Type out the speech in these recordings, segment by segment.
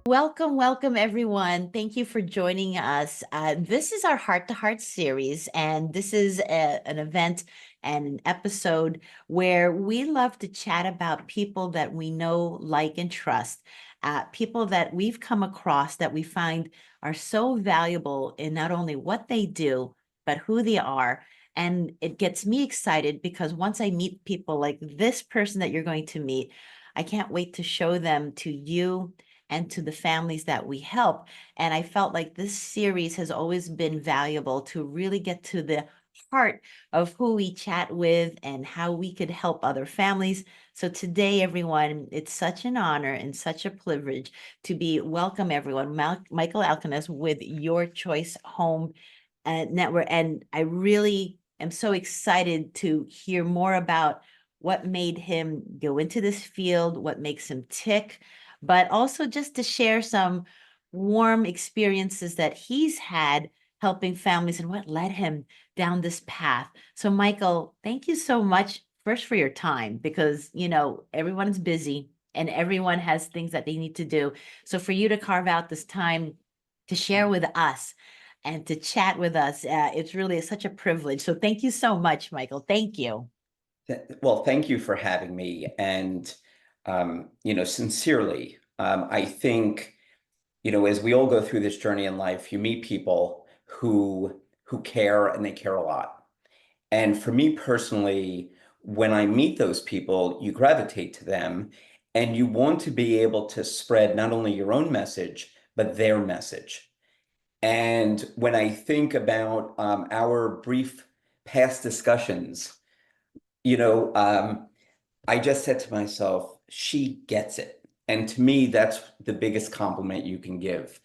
Welcome, welcome, everyone. Thank you for joining us. This is our Heart to Heart series, and this is an event and an episode where we love to chat about people that we know, like, and trust, people that we've come across that we find are so valuable in not only what they do, but who they are. And it gets me excited because once I meet people like this person that you're going to meet, I can't wait to show them to you and to the families that we help. And I felt like this series has always been valuable to really get to the heart of who we chat with and how we could help other families. So today, everyone, it's such an honor and such a privilege to be welcome everyone, Michael Elchoness with Your Choice Home Network. And I really am so excited to hear more about what made him go into this field, what makes him tick, but also just to share some warm experiences that he's had helping families and what led him down this path. So, Michael, thank you so much first for your time because, everyone's busy and everyone has things that they need to do. So, for you to carve out this time to share with us and to chat with us, it's really such a privilege. So, thank you so much, Michael. Thank you. Well, thank you for having me. And, sincerely, I think, as we all go through this journey in life, you meet people who care and they care a lot. And for me personally, when I meet those people, you gravitate to them and you want to be able to spread not only your own message, but their message. And when I think about our brief past discussions, you know, um, I just said to myself, she gets it. And to me, that's the biggest compliment you can give.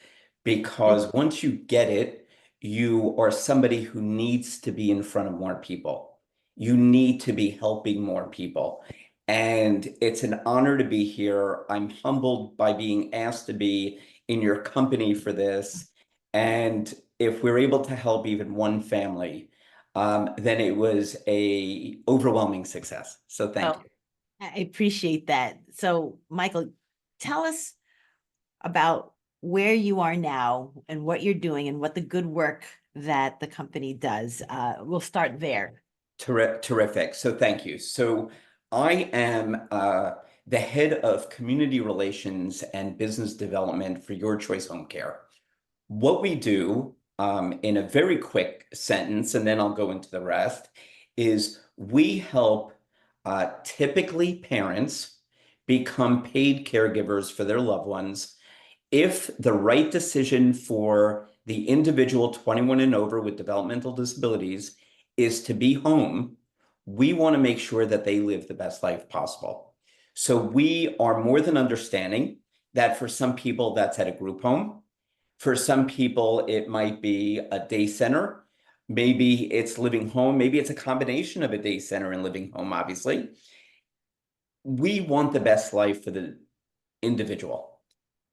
Because once you get it, you are somebody who needs to be in front of more people. You need to be helping more people. And it's an honor to be here. I'm humbled by being asked to be in your company for this. And if we're able to help even one family, then it was a overwhelming success. So thank Oh, you. I appreciate that. So, Michael, tell us about where you are now and what you're doing and what the good work that the company does. We'll start there. Terrific. So thank you. So I am the head of community relations and business development for Your Choice Homecare. What we do, in a very quick sentence, and then I'll go into the rest, is we help typically parents become paid caregivers for their loved ones if the right decision for the individual 21 and over with developmental disabilities is to be home. We want to make sure that they live the best life possible. So we are more than understanding that for some people that's at a group home. For some people, it might be a day center. Maybe it's living home. Maybe it's a combination of a day center and living home, obviously. We want the best life for the individual.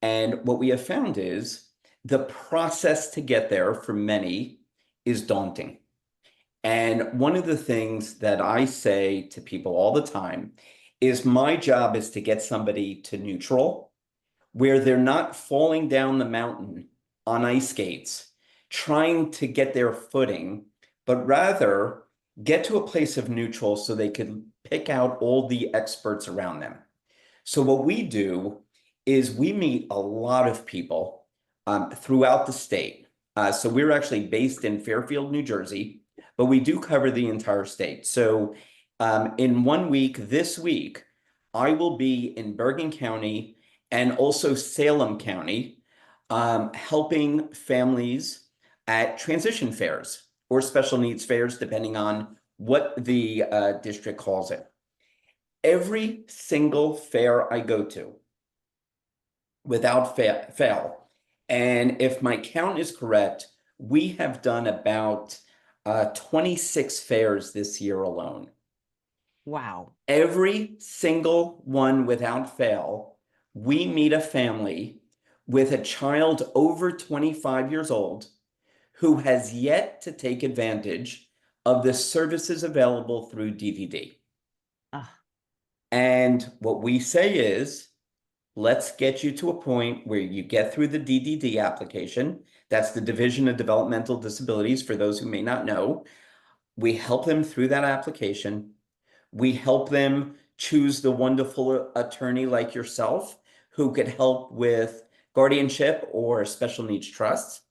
And what we have found is the process to get there for many is daunting. And one of the things that I say to people all the time is my job is to get somebody to neutral, where they're not falling down the mountain on ice skates, trying to get their footing, but rather get to a place of neutral so they could pick out all the experts around them. So what we do is we meet a lot of people throughout the state. So we're actually based in Fairfield, New Jersey, but we do cover the entire state. So in 1 week, this week, I will be in Bergen County and also Salem County, helping families at transition fairs or special needs fairs, depending on what the district calls it. Every single fair I go to, without fail, and if my count is correct, we have done about 26 fairs this year alone. Wow. Every single one without fail, we meet a family with a child over 25 years old who has yet to take advantage of the services available through DVD. Ah, And what we say is, let's get you to a point where you get through the DDD application. That's the Division of Developmental Disabilities, for those who may not know. We help them through that application. We help them choose the wonderful attorney like yourself who could help with guardianship or special needs trusts,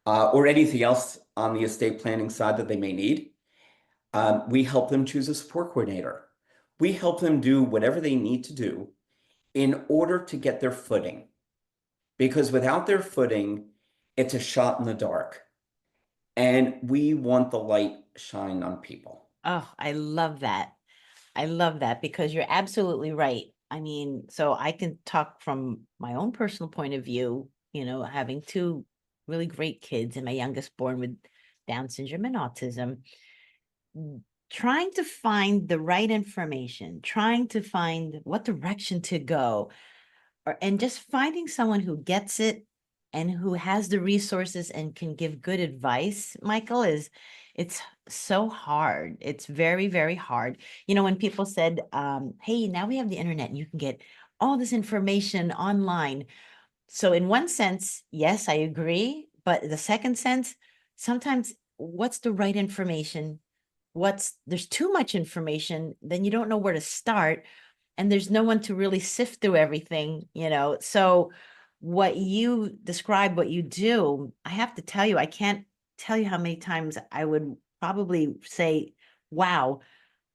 or anything else on the estate planning side that they may need. We help them choose a support coordinator. We help them do whatever they need to do in order to get their footing. Because without their footing, it's a shot in the dark. And we want the light shine on people. Oh, I love that. I love that because you're absolutely right. I mean, so I can talk from my own personal point of view, having two really great kids and my youngest born with Down syndrome and autism, trying to find the right information, trying to find what direction to go, and just finding someone who gets it and who has the resources and can give good advice, Michael, it's so hard. It's very, very hard. When people said, hey, now we have the internet and you can get all this information online. So in one sense, yes, I agree. But the second sense, sometimes what's the right information? There's too much information, then you don't know where to start, and there's no one to really sift through everything. So what you describe, what you do, I have to tell you, I can't tell you how many times I would probably say, wow,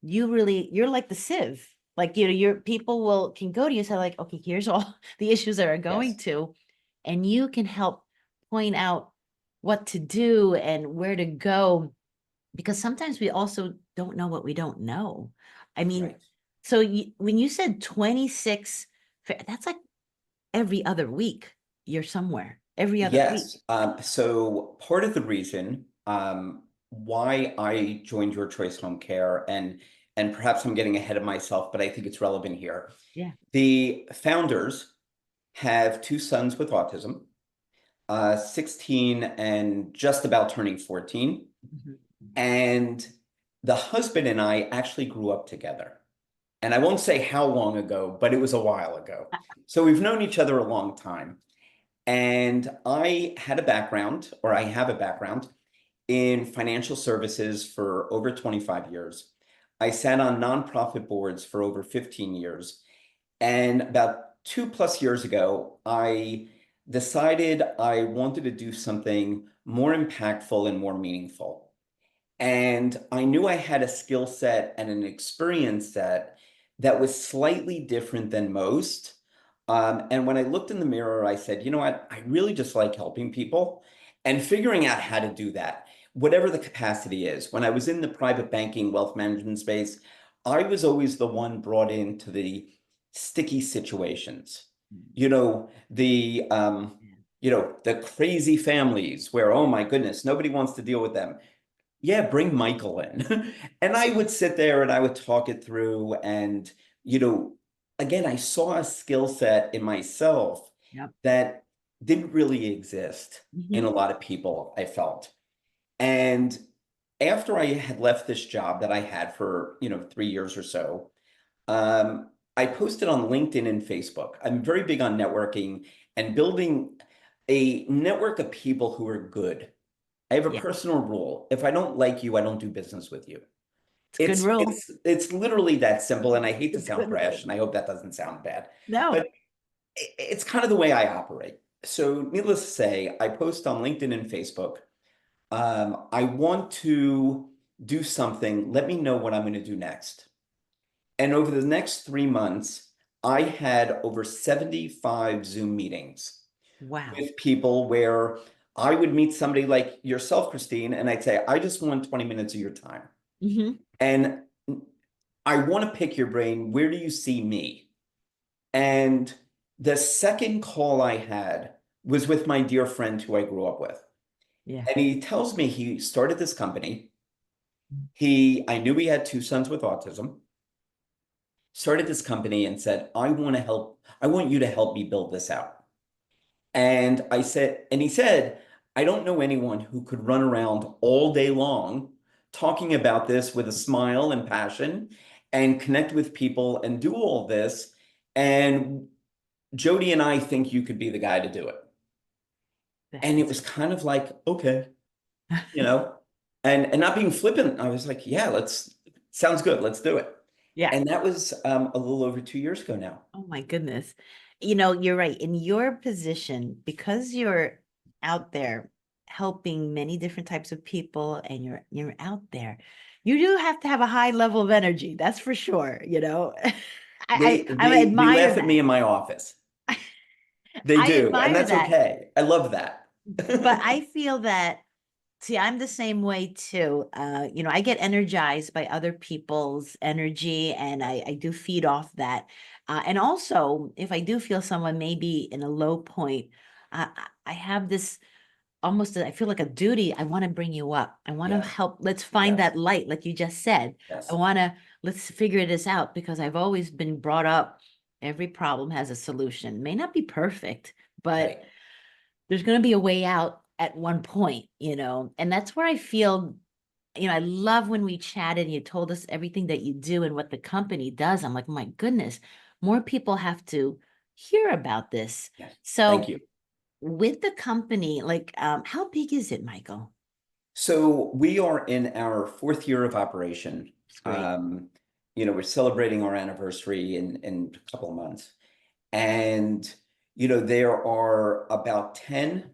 you're like the sieve. Like, your people can go to you and say, like, okay, here's all the issues that are going Yes. to, and you can help point out what to do and where to go, because sometimes we also don't know what we don't know. I mean, Right. so when you said 26, that's like every other week you're somewhere, every other week. Yes. So part of the reason why I joined Your Choice Home Care, and perhaps I'm getting ahead of myself, but I think it's relevant here. Yeah. The founders have two sons with autism, 16 and just about turning 14. Mhm. And the husband and I actually grew up together. And I won't say how long ago, but it was a while ago. So we've known each other a long time. And I had a background, or I have a background in financial services for over 25 years. I sat on nonprofit boards for over 15 years. And about 2+ years ago, I decided I wanted to do something more impactful and more meaningful. And I knew I had a skill set and an experience set that was slightly different than most. And when I looked in the mirror, I said, you know what? I really just like helping people and figuring out how to do that, whatever the capacity is. When I was in the private banking, wealth management space, I was always the one brought into the sticky situations. You know, the crazy families where, oh my goodness, nobody wants to deal with them. Yeah, bring Michael in. And I would sit there and I would talk it through. And, you know, again, I saw a skill set in myself Yep. that didn't really exist in a Mhm. lot of people, I felt. And after I had left this job that I had for, 3 years or so, I posted on LinkedIn and Facebook. I'm very big on networking and building a network of people who are good. I have a Yeah, personal rule. If I don't like you, I don't do business with you. it's a good It's rule. it's it's literally that simple, and I hate to It's a sound good brash, rule. and I hope that doesn't sound bad, No. but it's kind of the way I operate. So, needless to say, I post on LinkedIn and Facebook. I want to do something. Let me know what I'm going to do next. And over the next 3 months, I had over 75 Zoom meetings Wow. with people where I would meet somebody like yourself, Christine, and I'd say, I just want 20 minutes of your time. Hmm. And I want to pick your brain. Where do you see me? And the second call I had was with my dear friend who I grew up with. Yeah. And he tells me he started this company. I knew he had two sons with autism, started this company and said, I want you to help me build this out. And he said, I don't know anyone who could run around all day long talking about this with a smile and passion and connect with people and do all this and Jody and I think you could be the guy to do it. And it That's was kind of like, okay, you know, and not being flippant. I was like, yeah, sounds good. Let's do it. yeah. And that was a little over 2 years ago now. Oh my goodness. You know, you're right. In your position, because you're out there helping many different types of people and you're out there, you do have to have a high level of energy. That's for sure, you know. I They admire laugh at me that. in my office. They I do, and admire that's that. okay. I love that. But I feel that, see, I'm the same way too. You know, I get energized by other people's energy and I do feed off that. And also, if I do feel someone maybe in a low point, I have this almost, I feel like a duty. I want to bring you up. I want to Yes, help. Let's find yes, that light, like you just said. I yes. want to, let's figure this out because I've always been brought up. Every problem has a solution. May not be perfect, but Right. there's going to be a way out at one point, you know, and that's where I feel, you know, I love when we chatted and you told us everything that you do and what the company does. I'm like, my goodness, more people have to hear about this. Yes. Thank So you. with the company, like, how big is it, Michael? So we are in our fourth year of operation. It's great. Um, we're celebrating our anniversary in a couple of months. And, there are about 10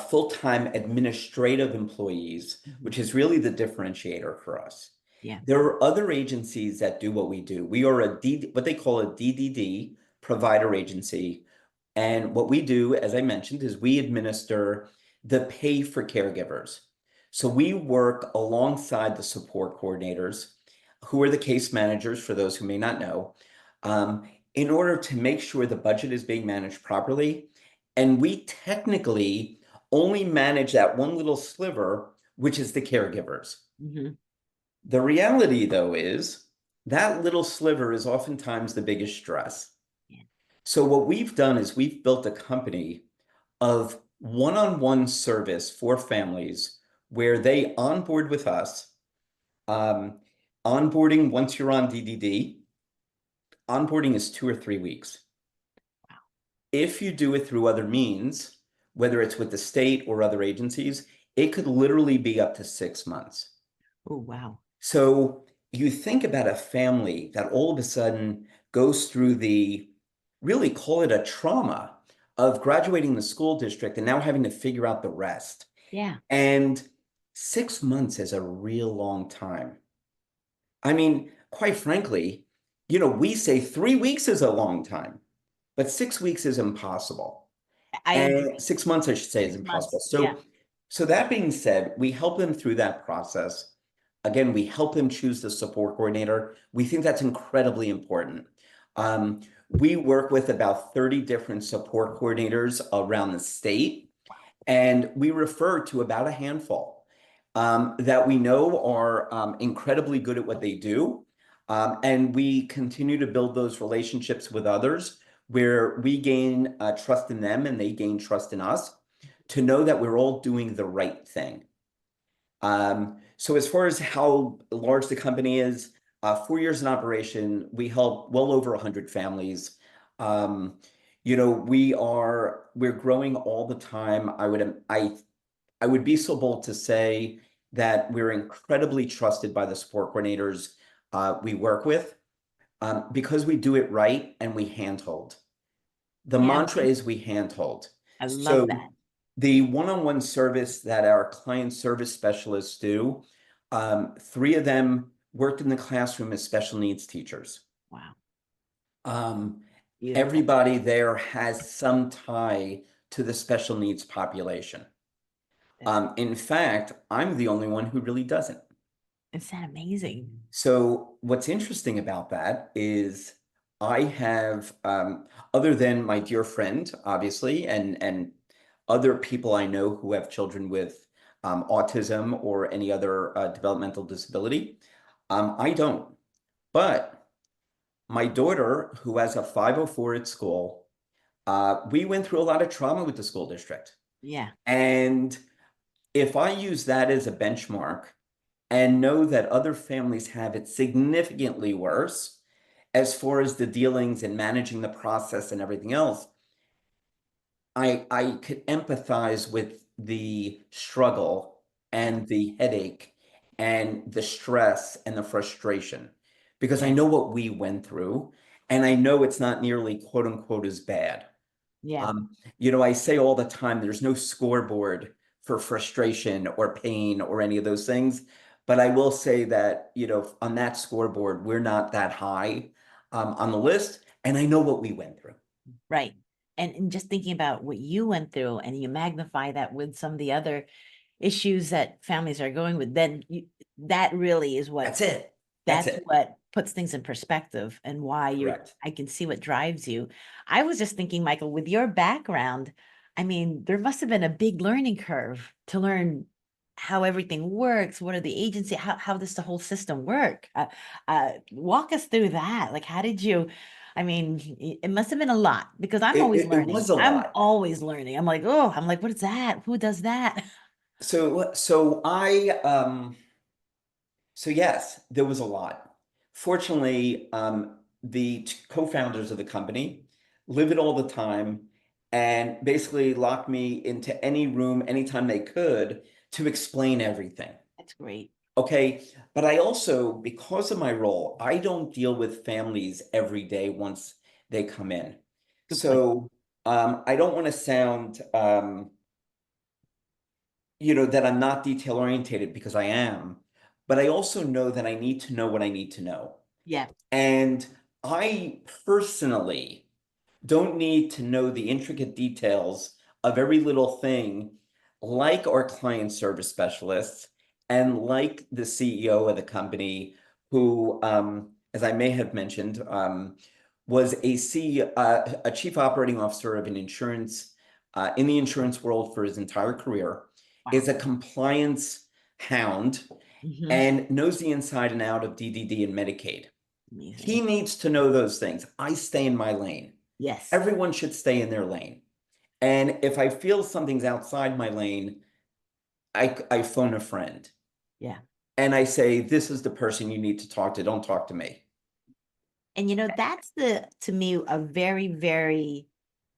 full-time administrative employees, Mhm. which is really the differentiator for us. Yeah. There are other agencies that do what we do. We are what they call a DDD, provider agency. And what we do, as I mentioned, is we administer the pay for caregivers. So we work alongside the support coordinators, who are the case managers, for those who may not know, um, in order to make sure the budget is being managed properly. And we technically only manage that one little sliver, which is the caregivers. Mhm. The reality, though, is that little sliver is oftentimes the biggest stress. Yeah. So what we've done is we've built a company of one-on-one service for families where they onboard with us. Um, Onboarding, once you're on DDD, onboarding is 2 or 3 weeks. Wow. If you do it through other means, whether it's with the state or other agencies, it could literally be up to 6 months. Oh, wow. So you think about a family that all of a sudden goes through really call it a trauma of graduating the school district and now having to figure out the rest. Yeah. And 6 months is a real long time. I mean, quite frankly, we say 3 weeks is a long time, but 6 weeks is impossible. I And agree. 6 months, I should say, is 6 months. impossible. Yeah. So that being said, we help them through that process. Again, we help them choose the support coordinator. We think that's incredibly important. Um, we work with about 30 different support coordinators around the state, and we refer to about a handful that we know are incredibly good at what they do. And we continue to build those relationships with others where we gain trust in them and they gain trust in us to know that we're all doing the right thing. So as far as how large the company is, 4 years in operation, we help well over 100 families. Um, we're growing all the time. I would be so bold to say that we're incredibly trusted by the support coordinators we work with because we do it right and we handhold. The Yeah. mantra is we handhold. I love So that. the one-on-one service that our client service specialists do, three of them worked in the classroom as special needs teachers. Wow. Um, Beautiful. Everybody there has some tie to the special needs population. That's, In fact, I'm the only one who really doesn't. is that amazing? So what's interesting about that is I have, other than my dear friend, obviously, and other people I know who have children with autism or any other developmental disability, I don't. But my daughter, who has a 504 at school, we went through a lot of trauma with the school district. Yeah. And if I use that as a benchmark and know that other families have it significantly worse, as far as the dealings and managing the process and everything else, I could empathize with the struggle Yeah. and the headache and the stress and the frustration because I know Yes. what we went through and I know it's not nearly quote unquote as bad. Yeah. I say all the time, there's no scoreboard for frustration or pain or any of those things. But I will say that, on that scoreboard, we're not that high on the list. And I know what we went through. Right. And just thinking about what you went through and you magnify that with some of the other issues that families are going with, then that really is That's it. That's it. what puts things in perspective and why Correct. I can see what drives you. I was just thinking, Michael, with your background, I mean, there must have been a big learning curve to learn how everything works. What are the agency? How does the whole system work? Walk us through that. Like, how did you? I mean, it must have been a lot because I'm It, always it, it learning. was a I'm lot. always learning. I'm like, what is that? Who does that? So yes, there was a lot. Fortunately, the co-founders of the company live it all the time and basically locked me into any room anytime they could to explain everything. That's great. Okay. But I also, because of my role, I don't deal with families every day once they come in. Good point. So I don't want to sound that I'm not detail orientated because I am, but I also know that I need to know what I need to know. Yeah. And I personally don't need to know the intricate details of every little thing like our client service specialists and like the CEO of the company who, as I may have mentioned, was a chief operating officer of an insurance in the insurance world for his entire career, Wow. is a compliance hound, Hmm. and knows the inside and out of DDD and Medicaid. He Amazing. needs to know those things. I stay in my lane. Yes. Everyone should stay in their lane. And if I feel something's outside my lane, I phone a friend Yeah. and I say, this is the person you need to talk to. Don't talk to me. And that's to me, a very, very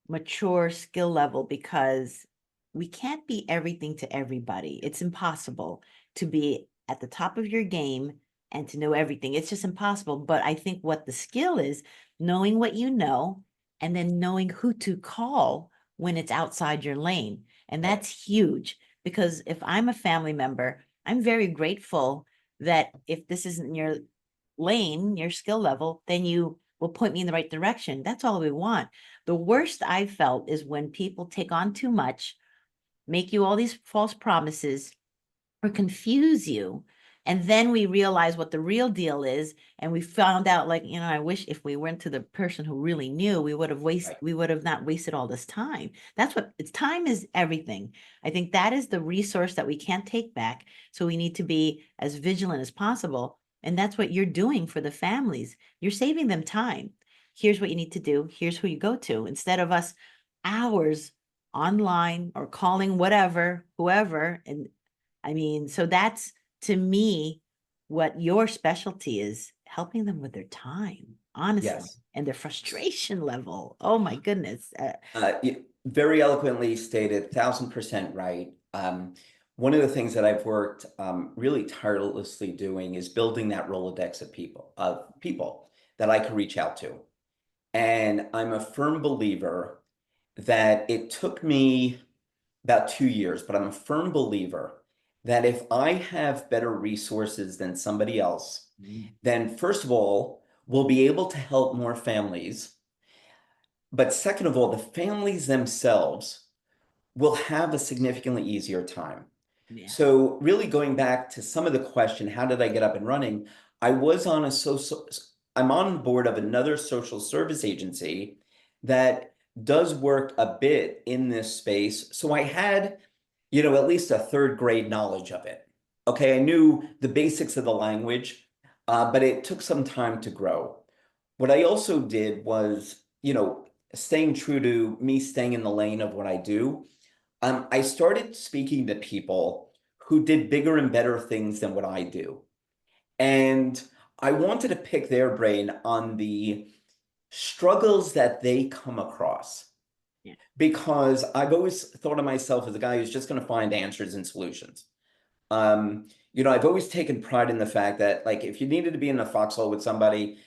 mature skill level because we can't be everything to everybody. It's impossible to be at the top of your game and to know everything. It's just impossible. But I think what the skill is knowing what you know and then knowing who to call when it's outside your lane. And Right. that's huge because if I'm a family member, I'm very grateful that if this isn't your lane, your skill level, then you will point me in the right direction. That's all we want. The worst I've felt is when people take on too much, make you all these false promises, or confuse you. And then we realize what the real deal is. And we found out, like, I wish if we went to the person who really knew, Right. we would have not wasted all this time. That's what it's time is everything. I think that is the resource that we can't take back. So we need to be as vigilant as possible. And that's what you're doing for the families. You're saving them time. Here's what you need to do. Here's who you go to instead of us hours online or calling whatever, whoever, and I mean, so that's to me what your specialty is helping them with their time, honestly, Yes. and their frustration level. Oh my goodness. Very eloquently stated, 1,000% right. One of the things that I've worked really tirelessly doing is building that Rolodex of people that I can reach out to. And I'm a firm believer that it took me about 2 years, but I'm a firm believer that if I have better resources than somebody else, Mm, then first of all, we'll be able to help more families. But second of all, the families themselves will have a significantly easier time. yeah. So really going back to some of the question, how did I get up and running? I was on a social, I'm on board of another social service agency that does work a bit in this space. So I had, at least a third grade knowledge of it. Okay, I knew the basics of the language, but it took some time to grow. What I also did was, staying true to me staying in the lane of what I do. I started speaking to people who did bigger and better things than what I do. And I wanted to pick their brain on the struggles that they come across Yeah. because I've always thought of myself as a guy who's just going to find answers and solutions. I've always taken pride in the fact that, like, if you needed to be in a foxhole with somebody,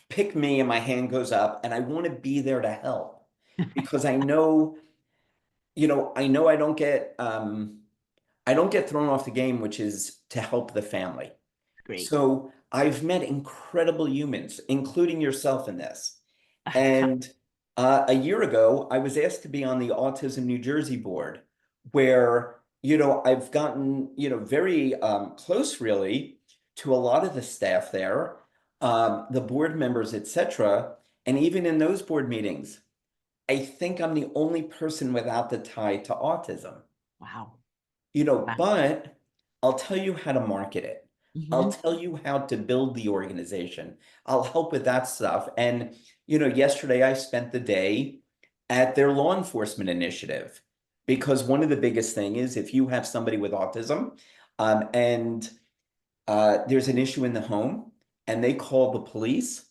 pick me and my hand goes up, and I want to be there to help because I know I don't get thrown off the game, which is to help the family. Great. So I've met incredible humans, including yourself in this. And a year ago, I was asked to be on the Autism New Jersey board, where, I've gotten, very close really to a lot of the staff there, the board members, etc. And even in those board meetings, I think I'm the only person without the tie to autism. Wow. Wow. But I'll tell you how to market it. I'll Hmm. tell you how to build the organization. I'll help with that stuff. And, yesterday I spent the day at their law enforcement initiative because one of the biggest thing is if you have somebody with autism, and there's an issue in the home and they call the police,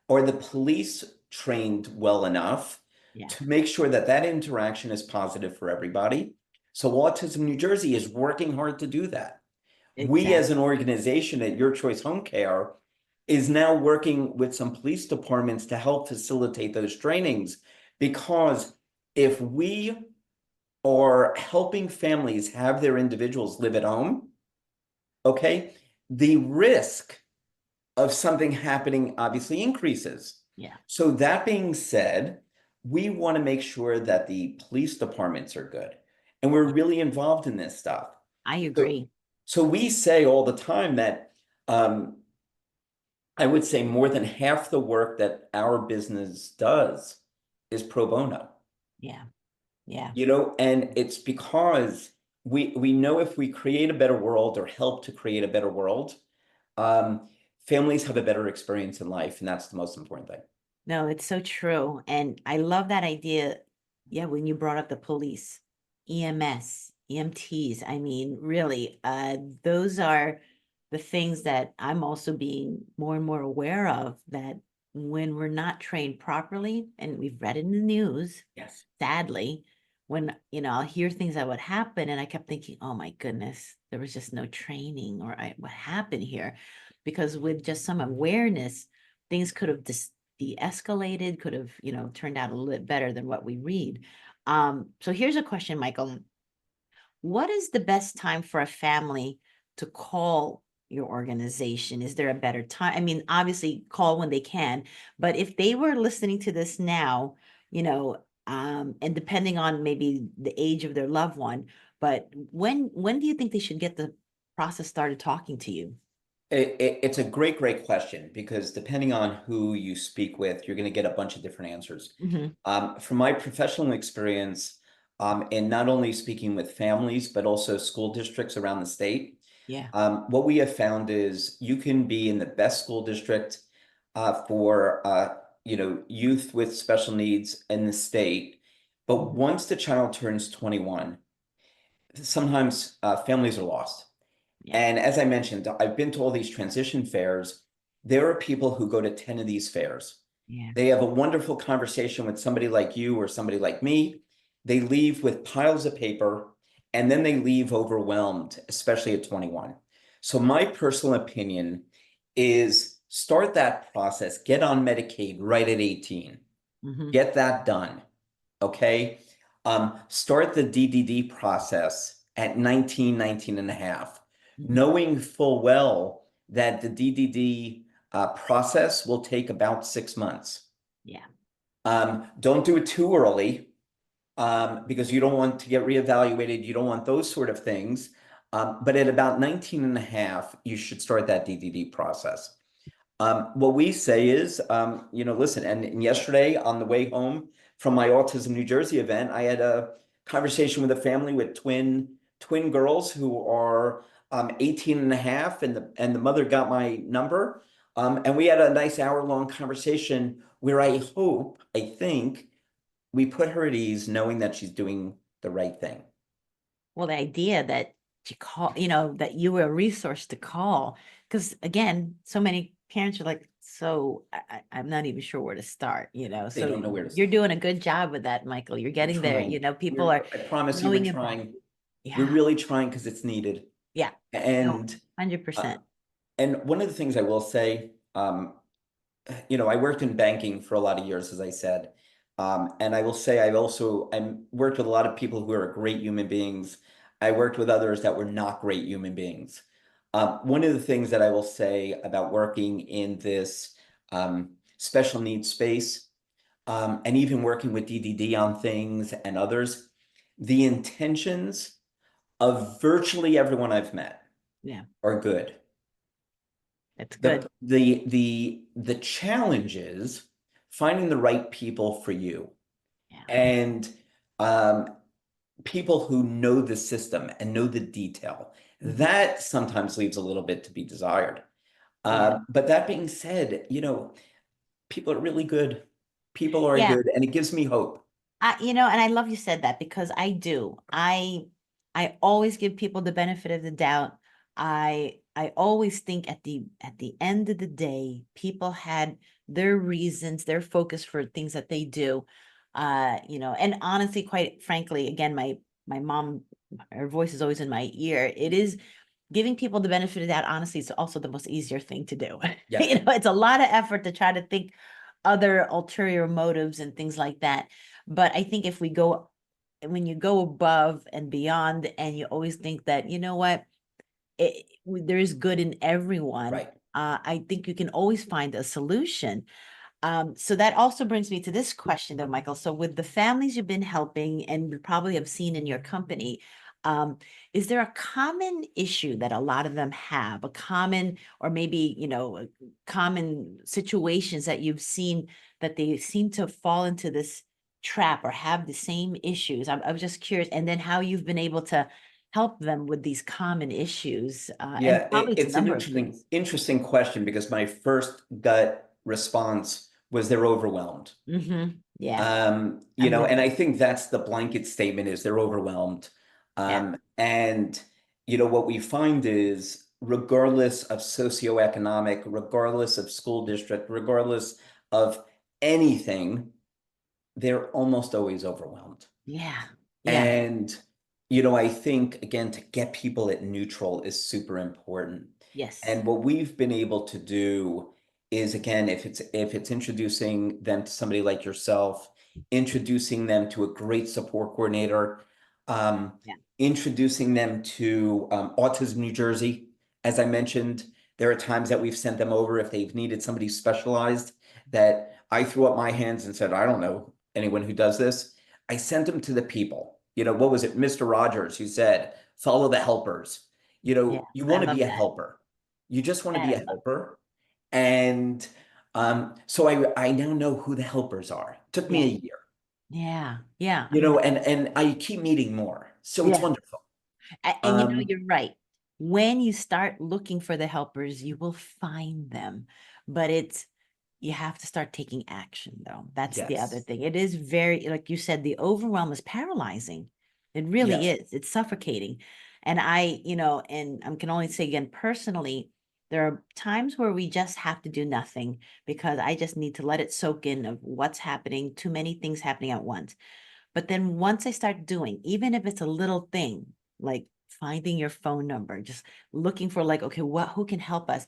or the police trained well enough Yeah, to make sure that that interaction is positive for everybody. So Autism New Jersey is working hard to do that. We as an exactly. organization at Your Choice Homecare is now working with some police departments to help facilitate those trainings, because if we are helping families have their individuals live at home, okay, the risk of something happening obviously increases. Yeah, So that being said, we want to make sure that the police departments are good. And we're really involved in this stuff. I So, agree. so we say all the time that I would say more than half the work that our business does is pro bono. Yeah, yeah. And it's because we know if we create a better world or help to create a better world, um, families have a better experience in life, and that's the most important thing. No, it's so true. And I love that idea. Yeah, when you brought up the police, EMS, EMTs, I mean, really, those are the things that I'm also being more and more aware of, that when we're not trained properly, and we've read in the news, Yes. sadly, when, I'll hear things that would happen, and I kept thinking, oh my goodness, there was just no training, or what happened here? Because with just some awareness, things could have just de-escalated, could have, turned out a little bit better than what we read. So here's a question, Michael. What is the best time for a family to call your organization? Is there a better time? I mean, obviously call when they can, but if they were listening to this now, and depending on maybe the age of their loved one, but when do you think they should get the process started talking to you? It's a great, great question, because depending on who you speak with, you're going to get a bunch of different answers. Hmm. From my professional experience, in not only speaking with families, but also school districts around the state, Yeah. what we have found is you can be in the best school district for youth with special needs in the state, but Mhm. once the child turns 21, sometimes families are lost. Yeah. And as I mentioned, I've been to all these transition fairs. There are people who go to 10 of these fairs. Yeah. They have a wonderful conversation with somebody like you or somebody like me. They leave with piles of paper, and then they leave overwhelmed, especially at 21. So my personal opinion is start that process, get on Medicaid right at 18. Hmm. Get that done. Okay. Start the DDD process at 19, 19 and a half, Hmm. knowing full well that the DDD process will take about 6 months. Yeah. Don't do it too early, because you don't want to get reevaluated. You don't want those sort of things. But at about 19 and a half, you should start that DDD process. What we say is, listen, and yesterday on the way home from my Autism New Jersey event, I had a conversation with a family with twin girls who are 18 and a half, and the mother got my number. And we had a nice hour-long conversation where I think we put her at ease knowing that she's doing the right thing. Well, the idea that you call, that you were a resource to call. Because again, so many parents are like, so I'm not even sure where to start, They so don't know where to you're start. doing a good job with that, Michael. You're We're getting there, trying. people are I promise you, we're knowing about trying. it. We're Yeah. really trying because it's needed. Yeah. No, And 100%. one of the things I will say, I worked in banking for a lot of years, as I said. And I will say I worked with a lot of people who are great human beings. I worked with others that were not great human beings. One of the things that I will say about working in this special needs space, and even working with DDD on things and others, the intentions of virtually everyone I've met Yeah. are good. That's The good. the challenge is finding the right people for you, Yeah. and um, people who know the system and know the detail. Mhm. That sometimes leaves a little bit to be desired. Yeah. But that being said, people are really good. People are Yeah. good, and it gives me hope. And I love you said that because I do. I always give people the benefit of the doubt. I always think at the end of the day, people had their reasons, their focus for things that they do. And honestly, quite frankly, again, my mom, her voice is always in my ear. It is giving people the benefit of that. Honestly, it's also the most easier thing to do. Yes, It's a lot of effort to try to think other ulterior motives and things like that. But I think when you go above and beyond, and you always think that, what, there is good in everyone, right. I think you can always find a solution. So that also brings me to this question though, Michael. So with the families you've been helping and you probably have seen in your company, is there a common issue that a lot of them have, a common, or maybe, common situations that you've seen that they seem to fall into this trap or have the same issues? I was just curious, and then how you've been able to help them with these common issues, and Yeah, probably it's a it's an number of things. interesting question because my first gut response was they're overwhelmed. Yeah, I'm with And you. I think that's the blanket statement is they're overwhelmed. Yeah, And what we find is regardless of socioeconomic, regardless of school district, regardless of anything, they're almost always overwhelmed. yeah, yeah. And, I think, again, to get people at neutral is super important. Yes. And what we've been able to do is, again, if it's introducing them to somebody like yourself, introducing them to a great support coordinator, um, Yeah. introducing them to Autism New Jersey. As I mentioned, there are times that we've sent them over if they've needed somebody specialized that I threw up my hands and said, I don't know anyone who does this. I sent them to the people. What was it, Mr. Rogers, who said, follow the helpers. Yeah. You I want to love be a that. helper. You just want to That be I a love. helper. And so I now know who the helpers are. It took me Yeah. a year, Yeah. Yeah. I mean, and I keep meeting more. So it's yeah. wonderful. And Um, you're right. When you start looking for the helpers, you will find them. But you have to start taking action, though. That's the other yes, thing. It is very, like you said, the overwhelm is paralyzing. It really yes, is. It's suffocating. And and I can only say again, personally, there are times where we just have to do nothing because I just need to let it soak in of what's happening, too many things happening at once. But then once I start doing, even if it's a little thing, like finding your phone number, just looking for like, okay, who can help us?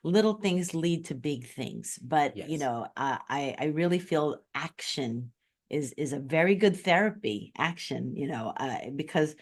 Little things lead to big things. But yes. I really feel action is a very good therapy. Action, because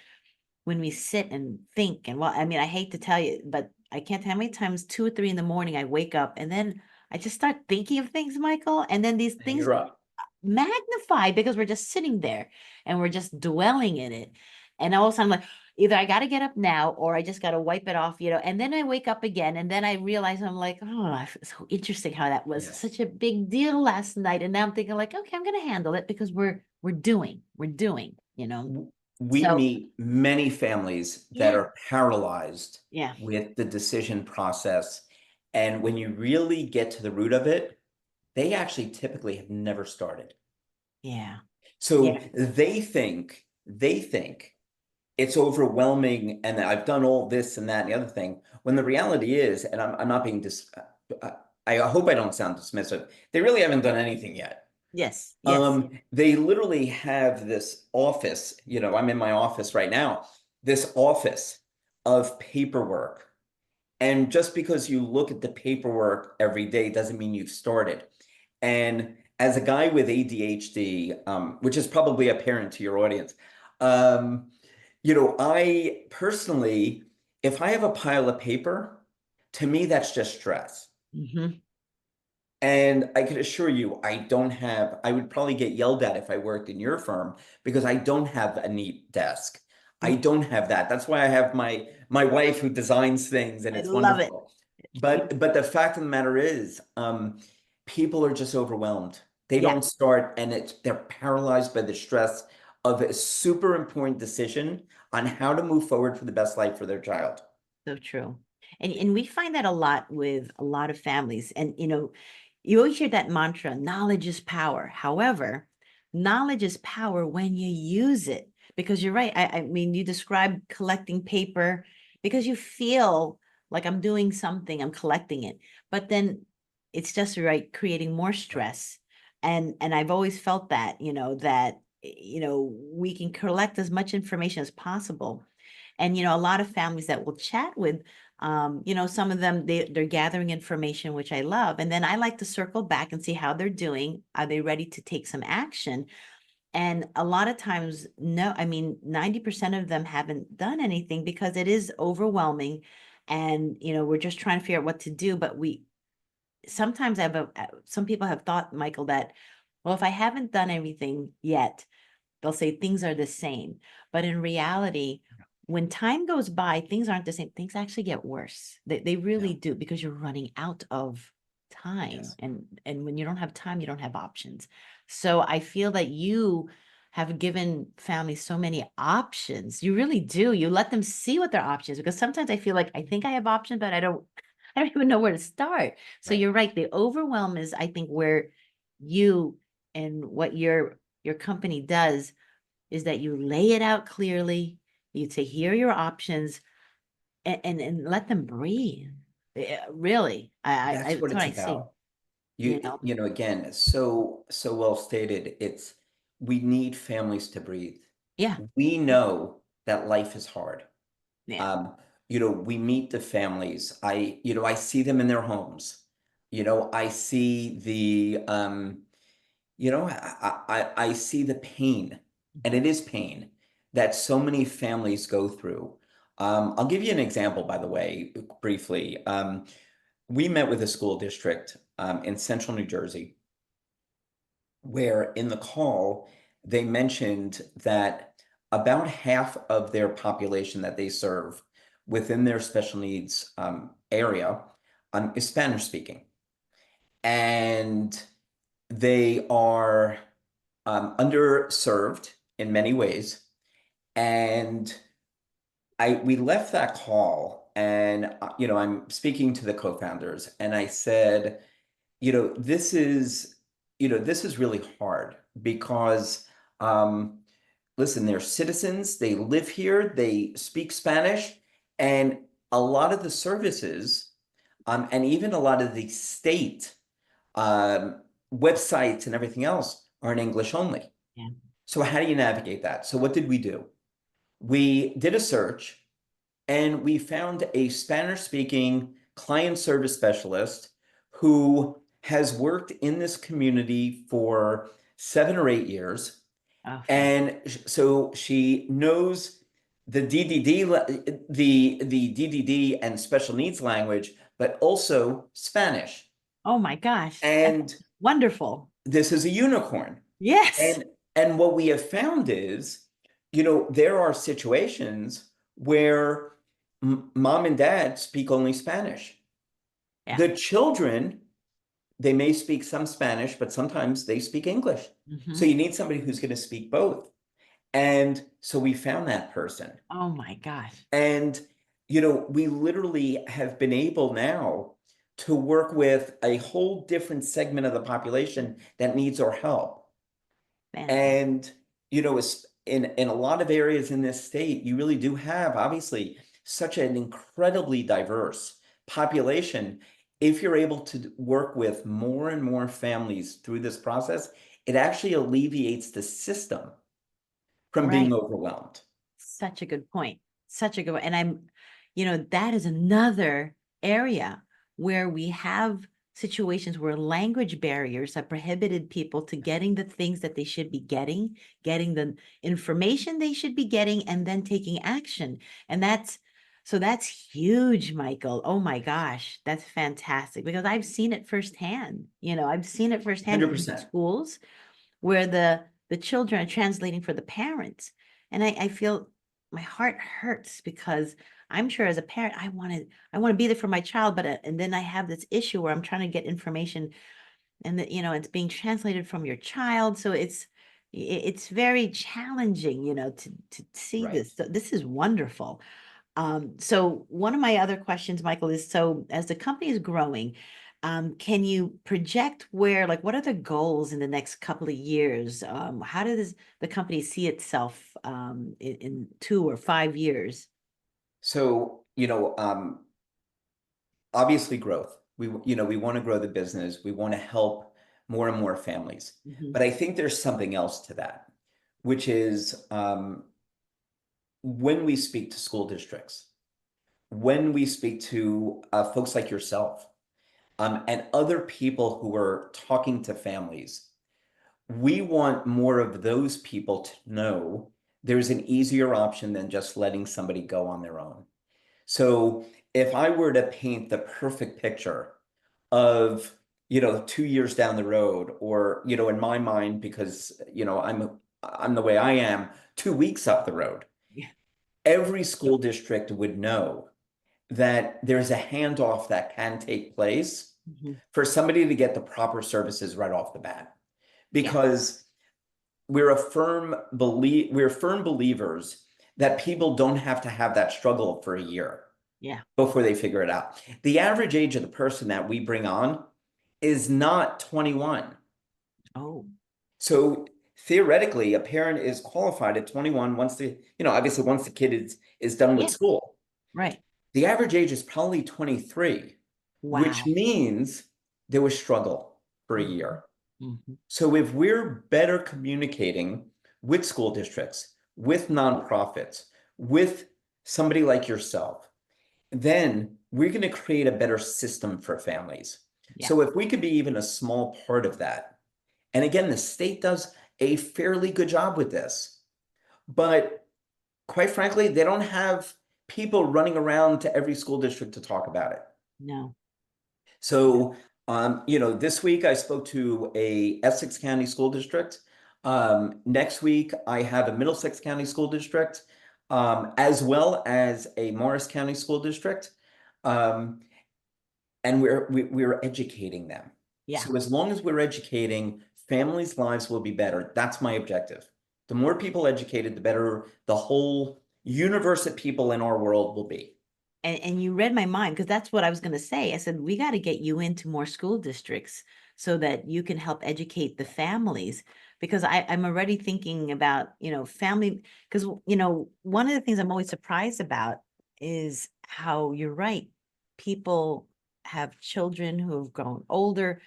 when we sit and think, and well, I mean, I hate to tell you, but I can't tell how many times 2 or 3 in the morning I wake up and then I just start thinking of things, Michael, and then these And things you're up. magnified because we're just sitting there and we're just dwelling in it. And all of a sudden, like, either I got to get up now or I just got to wipe it off, and then I wake up again. And then I realize I'm like, oh, so interesting how that was Yes. such a big deal last night. And now I'm thinking, like, okay, I'm going to handle it because we're doing. We So, meet many families that yeah, are paralyzed yeah, with the decision process. And when you really get to the root of it, they actually typically have never started. yeah, So yeah, they think it's overwhelming, and I've done all this and that and the other thing. When the reality is, and I'm not being uh, I hope I don't sound dismissive. They really haven't done anything yet. Yes, yes. They literally have this office, I'm in my office right now, this office of paperwork. And just because you look at the paperwork every day doesn't mean you've started. And as a guy with ADHD, which is probably apparent to your audience, um, I personally, if I have a pile of paper, to me, that's just stress. Hmm. And I can assure you, I would probably get yelled at if I worked in your firm because I don't have a neat desk. I don't have that. That's why I have my wife who designs things and I it's love it. wonderful. But the fact of the matter is, people are just overwhelmed. They Yeah. don't start and they're paralyzed by the stress of a super important decision on how to move forward for the best life for their child. So true. And we find that a lot with a lot of families. And you always hear that mantra, knowledge is power. However, knowledge is power when you use it. Because you're right. I mean, you described collecting paper because you feel like I'm doing something, I'm collecting it. But then it's just right, creating more stress. And I've always felt that, that we can collect as much information as possible. And a lot of families that we'll chat with, some of them they're gathering information, which I love, and then I like to circle back and see how they're doing. Are they ready to take some action? And a lot of times, no, I mean, 90% of them haven't done anything because it is overwhelming, and we're just trying to figure out what to do. But we sometimes some people have thought, Michael, that, well, if I haven't done everything yet, they'll say things are the same. But in reality, when time goes by, things aren't the same. Things actually get worse. They Yeah. really do, because you're running out of time. Yes. And when you don't have time, you don't have options. So I feel that you have given families so many options. You really do. You let them see what their options, because sometimes I feel like I think I have options, but I don't even know where to start. So Right. you're right. The overwhelm is, I think, where you and what your company does is that you lay it out clearly, you to hear your options, and let them breathe. Really, That's what that's what it's I see, about. you know? Again, so well stated. We need families to breathe. Yeah, We know that life is hard. yeah. Um, we meet the families. I see them in their homes. I see I see the pain, and Mhm. it is pain that so many families go through. I'll give you an example, by the way, briefly. We met with a school district in central New Jersey, where in the call they mentioned that about half of their population that they serve within their special needs area is Spanish speaking. And they are underserved in many ways. And we left that call, and I'm speaking to the co-founders, and I said, you know, this is, this is really hard because, listen, they're citizens, they live here, they speak Spanish, and a lot of the services, and even a lot of the state um, websites and everything else are in English only. Yeah. So how do you navigate that? So what did we do? We did a search and we found a Spanish speaking client service specialist who has worked in this community for 7 or 8 years. Oh, And so she knows the DDD, the DDD and special needs language, but also Spanish. oh my gosh, that's And wonderful. this is a unicorn. Yes. And what we have found is, there are situations where mom and dad speak only Spanish. Yeah. The children, they may speak some Spanish, but sometimes they speak English. So Hmm. you need somebody who's going to speak both. And so we found that person. Oh my gosh, And, we literally have been able now to work with a whole different segment of the population that needs our help. fantastic. And, in a lot of areas in this state, you really do have obviously such an incredibly diverse population. If you're able to work with more and more families through this process, it actually alleviates the system from being Right. overwhelmed. Such a good point. Such a good one. And that is another area where we have situations where language barriers have prohibited people to getting the things that they should be getting the information they should be getting, and then taking action. And that's huge, Michael. Oh my gosh, that's fantastic, because I've seen it firsthand. I've seen it firsthand in 100%. schools where the children are translating for the parents. And I feel my heart hurts, because I'm sure as a parent, I want to be there for my child, but and then I have this issue where I'm trying to get information, and that it's being translated from your child. So it's very challenging, to see Right. this. So this is wonderful. So one of my other questions, Michael, is, so as the company is growing, can you project like, what are the goals in the next couple of years? How does the company see itself in 2 or 5 years? So, obviously growth. We want to grow the business. We want to help more and more families. Mhm. But I think there's something else to that, which is when we speak to school districts, when we speak to folks like yourself, and other people who are talking to families, we want more of those people to know there's an easier option than just letting somebody go on their own. So if I were to paint the perfect picture of, 2 years down the road, or, in my mind, because, I'm the way I am, 2 weeks up the road, Yeah. every school district would know that there's a handoff that can take place Mhm. for somebody to get the proper services right off the bat. Yeah. Because we're firm believers that people don't have to have that struggle for a year Yeah. before they figure it out. The average age of the person that we bring on is not 21. Oh, So theoretically, a parent is qualified at 21 obviously once the kid is done with yeah. school. Right. The average age is probably 23, which Wow. means there was struggle for a Mhm. year. Mhm. So if we're better communicating with school districts, with nonprofits, with somebody like yourself, then we're going to create a better system for families. Yeah. So if we could be even a small part of that, and again, the state does a fairly good job with this, but quite frankly, they don't have people running around to every school district to talk about it. No. No. So, this week I spoke to a Essex County school district. Next week I have a Middlesex County school district, as well as a Morris County school district. Um, and we're educating them. Yeah. So as long as we're educating, families' lives will be better. That's my objective. The more people educated, the better the whole universe of people in our world will be. And you read my mind, because that's what I was going to say. I said, we got to get you into more school districts so that you can help educate the families, because I'm already thinking about, family, because, one of the things I'm always surprised about is how you're right. People have children who have grown older,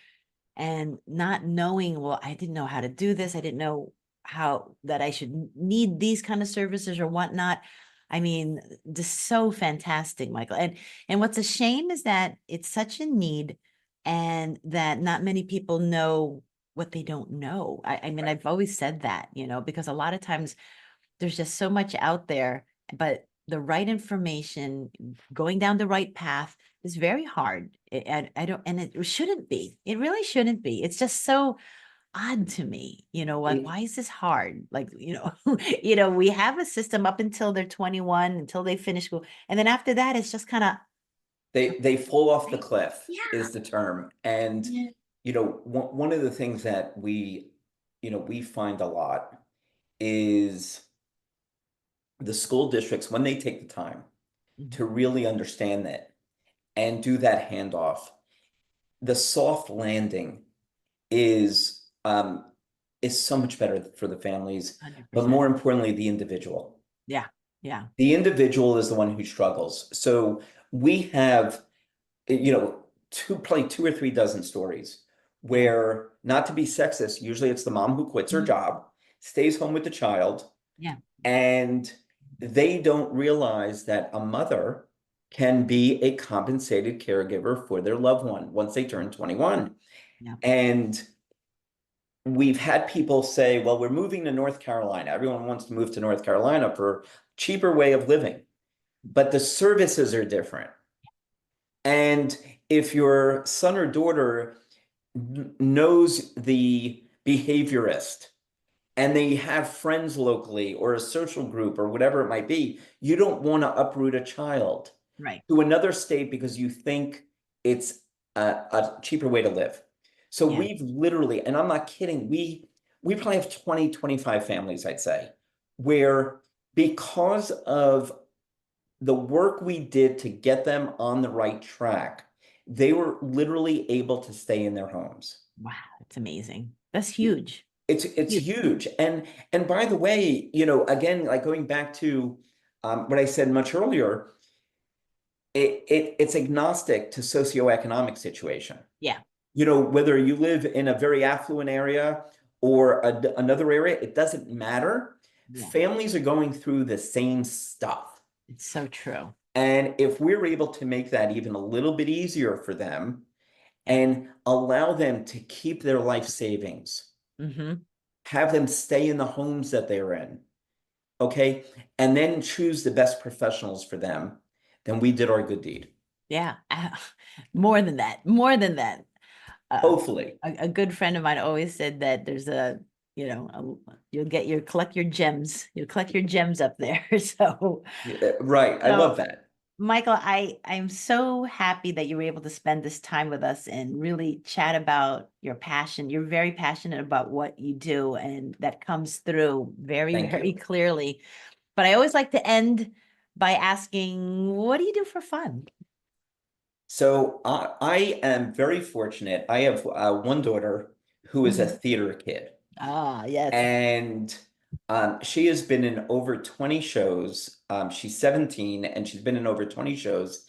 and not knowing, well, I didn't know how to do this. I didn't know how that I should need these kind of services or whatnot. I mean, this is so fantastic, Michael. And what's a shame is that it's such a need, and that not many people know what they don't know. I mean, Right. I've always said that, because a lot of times there's just so much out there, but the right information, going down the right path, is very hard. I don't, and it shouldn't be. It really shouldn't be. It's just so odd to me. Like, They why is this hard? Like, we have a system up until they're 21, until they finish school, and then after that, it's just kind of, they fall off the right? cliff Yeah. is the term. And Yeah. one of the things that we find a lot is the school districts, when they take the time Mhm. to really understand that and do that handoff, the soft landing is is so much better for the families, but 100%. more importantly, the individual. Yeah. Yeah. The individual is the one who struggles. So we have, probably 2 or 3 dozen stories Yeah. where, not to be sexist, usually it's the mom who quits her Mhm. job, stays home with the child, Yeah. and they don't realize that a mother can be a compensated caregiver for their loved one once they turn 21. Yeah. And we've had people say, well, we're moving to North Carolina. Everyone wants to move to North Carolina for cheaper way of living, but the services are different. And if your son or daughter knows the behaviorist and they have friends locally or a social group or whatever it might be, you don't want to uproot a child Right. to another state because you think it's a cheaper way to live. So Yeah. we've literally, and I'm not kidding, we probably have 20, 25 families, I'd say, where, because of the work we did to get them on the right track, they were literally able to stay in their homes. Wow. It's amazing. That's huge. It's Huge. huge. And by the way, again, like going back to what I said much earlier, it's agnostic to socioeconomic situation. Yeah. Whether you live in a very affluent area or another area, it doesn't matter. Yeah. Families are going through the same stuff. It's so true. And if we're able to make that even a little bit easier for them Yeah. and allow them to keep their life savings, Mm-hmm. have them stay in the homes that they're in, okay, and then choose the best professionals for them, then we did our good deed. Yeah. More than that. More than that. Uh, Hopefully. a good friend of mine always said that there's you'll collect your gems. You'll collect your gems up there. So, Yeah, right. I love so that. Michael, I'm so happy that you were able to spend this time with us and really chat about your passion. You're very passionate about what you do, and that comes through very, Thank very you. clearly. But I always like to end by asking, what do you do for fun? So I am very fortunate. I have one daughter who is a Mhm. theater kid, Ah, yes. and she has been in over 20 shows. She's 17 and she's been in over 20 shows.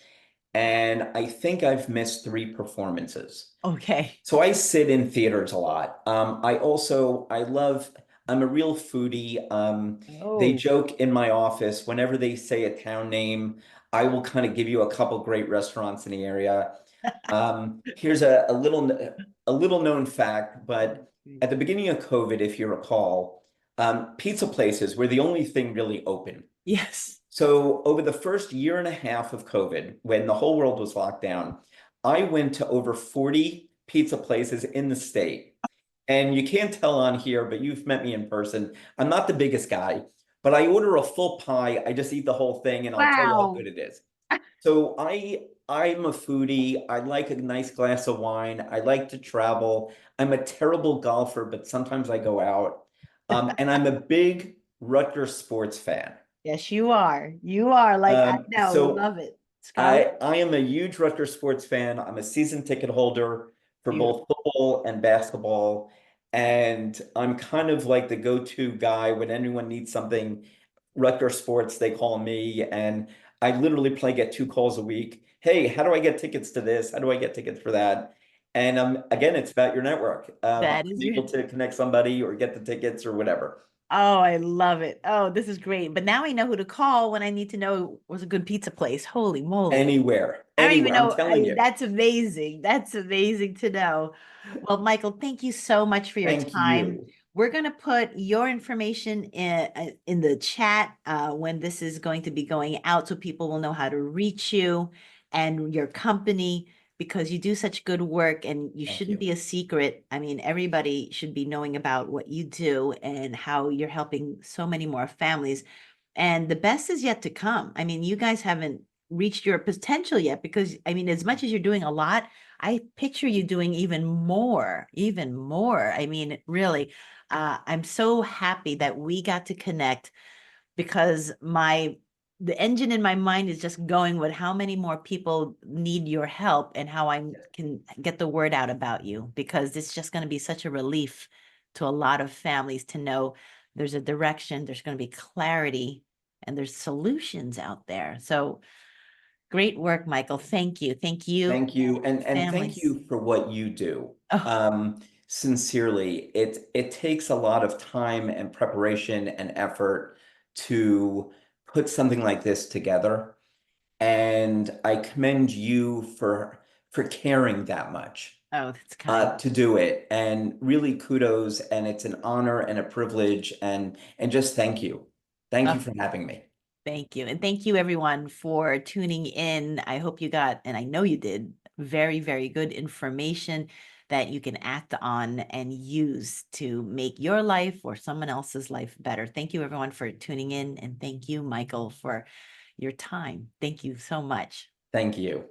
And I think I've missed 3 performances. Okay. So I sit in theaters a lot. I'm a real foodie. They Oh, joke in my office whenever they say a town name, I will kind of give you a couple great restaurants in the area. Here's a little known fact, but at the beginning of COVID, if you recall, pizza places were the only thing really open. yes. So over the first year and a half of COVID, when the whole world was locked down, I went to over 40 pizza places in the state. And you can't tell on here, but you've met me in person. I'm not the biggest guy, but I order a full pie. I just eat the whole thing and I'll tell you how Wow. good it is. So I'm a foodie. I like a nice glass of wine. I like to travel. I'm a terrible golfer, but sometimes I go out. And I'm a big Rutgers sports fan. Yes, you are. You are like, I know, So love it. Scarlet, I am a huge Rutgers sports fan. I'm a season ticket holder for both beautiful. football and basketball. And I'm kind of like the go-to guy when anyone needs something Rutgers sports, they call me. And I literally play get 2 calls a week. Hey, how do I get tickets to this? How do I get tickets for that? And again, it's about your network. I'm That is your able to connect somebody or get the tickets or whatever. Oh, I love it. Oh, this is great. But now I know who to call when I need to know what's a good pizza place. Holy moly. Anywhere, I don't even anywhere. I'm know. telling you. That's amazing. That's amazing to know. Well, Michael, thank you so much for your Thank time. you. We're going to put your information in the chat when this is going to be going out so people will know how to reach you and your company because you do such good work and you Thank shouldn't you. be a secret. I mean, everybody should be knowing about what you do and how you're helping so many more families. And the best is yet to come. I mean, you guys haven't reached your potential yet because I mean, as much as you're doing a lot, I picture you doing even more, even more. I mean, really, I'm so happy that we got to connect because the engine in my mind is just going with how many more people need your help and how I can get the word out about you because it's just going to be such a relief to a lot of families to know there's a direction, there's going to be clarity, and there's solutions out there. So great work, Michael. Thank you. Thank you, Thank you. And thank families. you for what you do. Oh, Sincerely, it takes a lot of time and preparation and effort to put something like this together. And I commend you for caring that much oh, that's kind. to do it. And really kudos. And it's an honor and a privilege. And just thank you. Thank you Oh, for having me. thank you. And thank you, everyone, for tuning in. I hope you got, and I know you did, very, very good information that you can act on and use to make your life or someone else's life better. Thank you, everyone, for tuning in. And thank you, Michael, for your time. Thank you so much. Thank you.